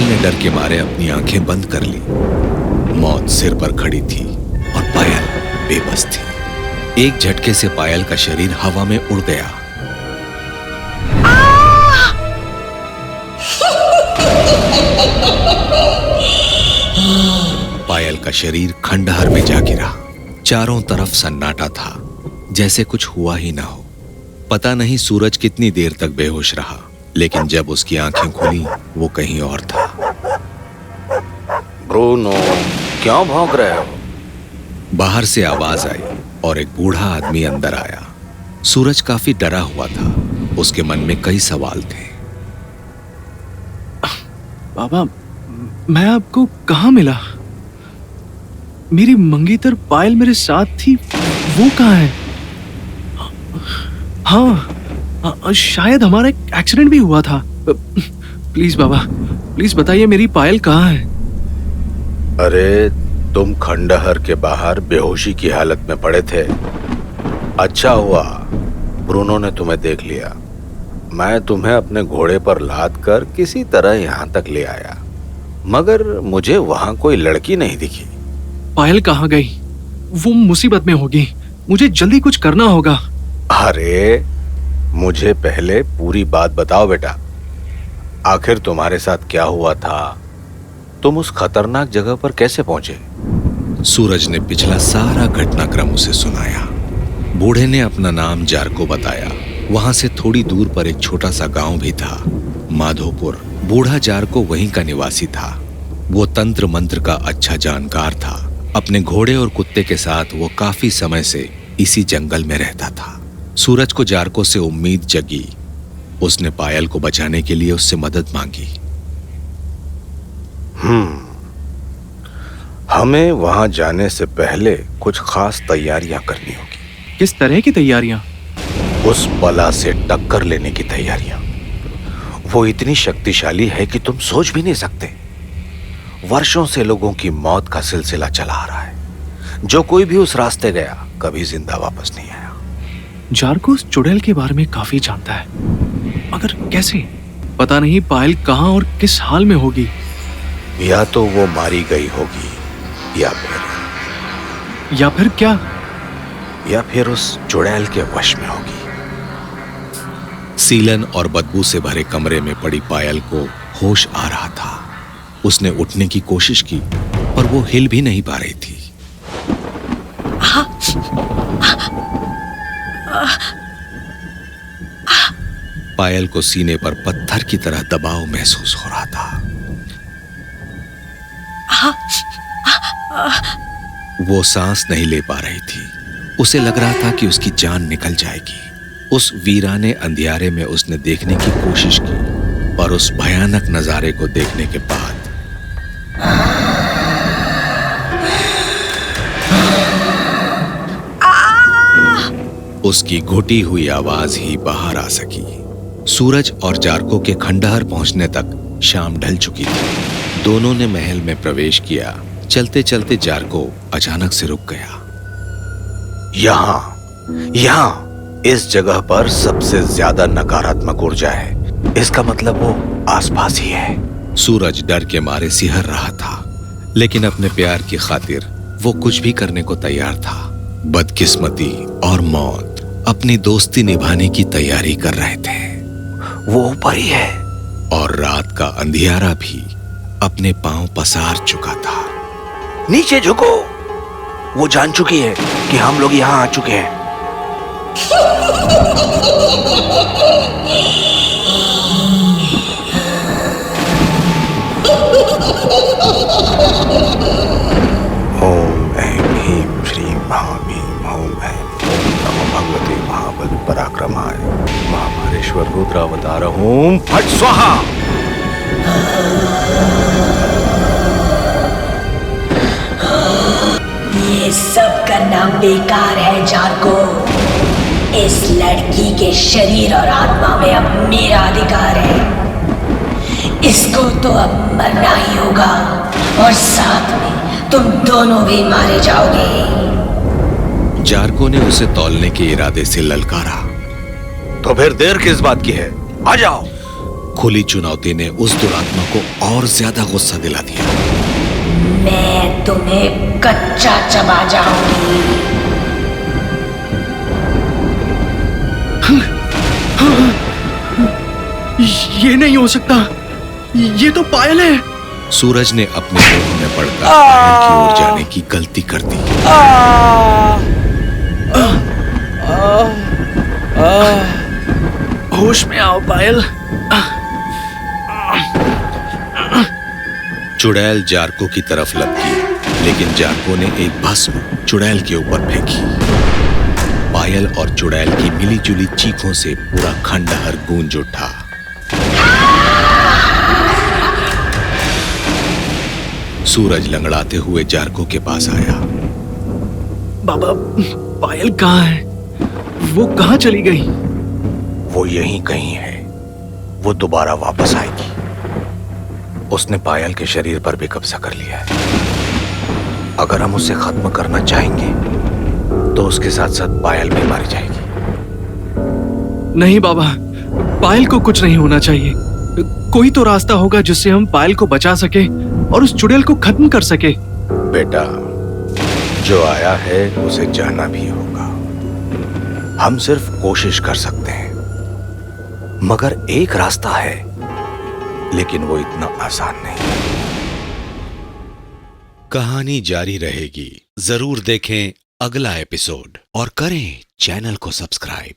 पायल ने डर के मारे अपनी आंखें बंद कर ली। मौत सिर पर खड़ी थी और पायल बेबस थी। एक झटके से पायल का शरीर हवा में उड़ गया। पायल का शरीर खंडहर में जा गिरा। चारों तरफ सन्नाटा था, जैसे कुछ हुआ ही ना हो। पता नहीं सूरज कितनी देर तक बेहोश रहा, लेकिन जब उसकी आंखें खुली वो कहीं और था। ब्रूनो, क्यों भौंक रहे हो? बाहर से आवाज आई और एक बूढ़ा आदमी अंदर आया। सूरज काफी डरा हुआ था। उसके मन में कई सवाल थे। बाबा, मैं आपको कहाँ मिला? मेरी मंगेतर पायल मेरे साथ थी, वो कहाँ है? हाँ, शायद हमारा एक एक्सीडेंट भी हुआ था। प्लीज बाबा, प्लीज बताइए मेरी पायल कहाँ है? अरे, तुम खंडहर के बाहर बेहोशी की हालत में पड़े थे। अच्छा हुआ ब्रूनो ने तुम्हें देख लिया। मैं तुम्हें अपने घोड़े पर लाद कर किसी तरह यहाँ तक ले आया, मगर मुझे वहां कोई लड़की नहीं दिखी। पायल कहाँ गई? वो मुसीबत में होगी, मुझे जल्दी कुछ करना होगा। अरे, मुझे पहले पूरी बात बताओ बेटा। आखिर तुम्हारे साथ क्या हुआ था? तुम उस खतरनाक जगह पर कैसे पहुंचे? सूरज ने पिछला सारा घटनाक्रम उसे सुनाया। बूढ़े ने अपना नाम जारको बताया। वहां से थोड़ी दूर पर एक छोटा सा गांव भी था, माधोपुर। बूढ़ा जारको वहीं का निवासी था। वो तंत्र मंत्र का अच्छा जानकार था। अपने घोड़े और कुत्ते के साथ वो काफी समय से इसी जंगल में रहता था। सूरज को जारको से उम्मीद जगी। उसने पायल को बचाने के लिए उससे मदद मांगी। हमें वहां जाने से पहले कुछ खास तैयारियां करनी होगी। किस तरह की तैयारियां? उस बला से टक्कर लेने की तैयारियां। वो इतनी शक्तिशाली है कि तुम सोच भी नहीं सकते। वर्षों से लोगों की मौत का सिलसिला चला आ रहा है। जो कोई भी उस रास्ते गया कभी जिंदा वापस नहीं आया। जारको उस चुड़ैल के बारे में काफी जानता है, मगर कैसे? पता नहीं पायल कहाँ और किस हाल में होगी। या तो वो मारी गई होगी, या फिर क्या? या फिर उस चुड़ैल के वश में होगी। सीलन और बदबू से भरे कमरे में पड़ी पायल को होश आ रहा था। उसने उठने की कोशिश की, पर वो हिल भी नहीं पा रही थी। पायल को सीने पर पत्थर की तरह दबाव महसूस हो रहा था। वो सांस नहीं ले पा रही थी। उसे लग रहा था कि उसकी जान निकल जाएगी। उस वीराने अंधियारे में उसने देखने की कोशिश की, पर उस भयानक नजारे को देखने के बाद उसकी घुटी हुई आवाज ही बाहर आ सकी। सूरज और जारको के खंडहर पहुंचने तक शाम ढल चुकी थी। दोनों ने महल में प्रवेश किया। चलते चलते जारको अचानक से रुक गया। यहाँ इस जगह पर सबसे ज्यादा नकारात्मक ऊर्जा है। इसका मतलब वो आसपास ही है। सूरज डर के मारे सिहर रहा था, लेकिन अपने प्यार की खातिर वो कुछ भी करने को तैयार था। बदकिस्मती और मौत अपनी दोस्ती निभाने की तैयारी कर रहे थे। वो ऊपर ही है। और रात का अंधियारा भी अपने पांव पसार चुका था। नीचे झुको। वो जान चुकी है कि हम लोग यहाँ आ चुके हैं। ओम ऐं ह्रीं श्रीं महाभीम ओम ऐं नमो भगवते महाबल पराक्रमाय महामारेश्वर रुद्रावतार ओम फट स्वाहा। ये सब करना बेकार है जारको। इस लड़की के शरीर और आत्मा में अब मेरा अधिकार है। इसको तो अब मरना ही होगा, और साथ में तुम दोनों भी मारे जाओगे। जारको ने उसे तौलने के इरादे से ललकारा। तो फिर देर किस बात की है? आ जाओ। खुली चुनौती ने उस दुरात्मा को और ज्यादा गुस्सा दिला दिया। मैं तुम्हें कच्चा चबा जाऊंगी। ये नहीं हो सकता, ये तो पायल है। सूरज ने अपने मोह में पड़कर पायल की ओर जाने की गलती कर दी। होश में आओ पायल। चुड़ैल जार्को की तरफ लपकी, लेकिन जार्को ने एक भस्म चुड़ैल के ऊपर फेंकी। पायल और चुड़ैल की मिलीजुली चीखों से पूरा खंडहर गूंज उठा। सूरज लंगड़ाते हुए जार्को के पास आया। बाबा, पायल कहाँ है? वो कहाँ चली गई? वो यहीं कहीं है। वो दोबारा वापस आएगी। उसने पायल के शरीर पर भी कब्जा कर लिया है। अगर हम उसे खत्म करना चाहेंगे तो उसके साथ साथ पायल भी मारी जाएगी। नहीं बाबा, पायल को कुछ नहीं होना चाहिए। कोई तो रास्ता होगा जिससे हम पायल को बचा सके और उस चुड़ैल को खत्म कर सके। बेटा, जो आया है उसे जाना भी होगा। हम सिर्फ कोशिश कर सकते हैं, मगर एक रास्ता है, लेकिन वो इतना आसान नहीं। कहानी जारी रहेगी। जरूर देखें अगला एपिसोड और करें चैनल को सब्सक्राइब।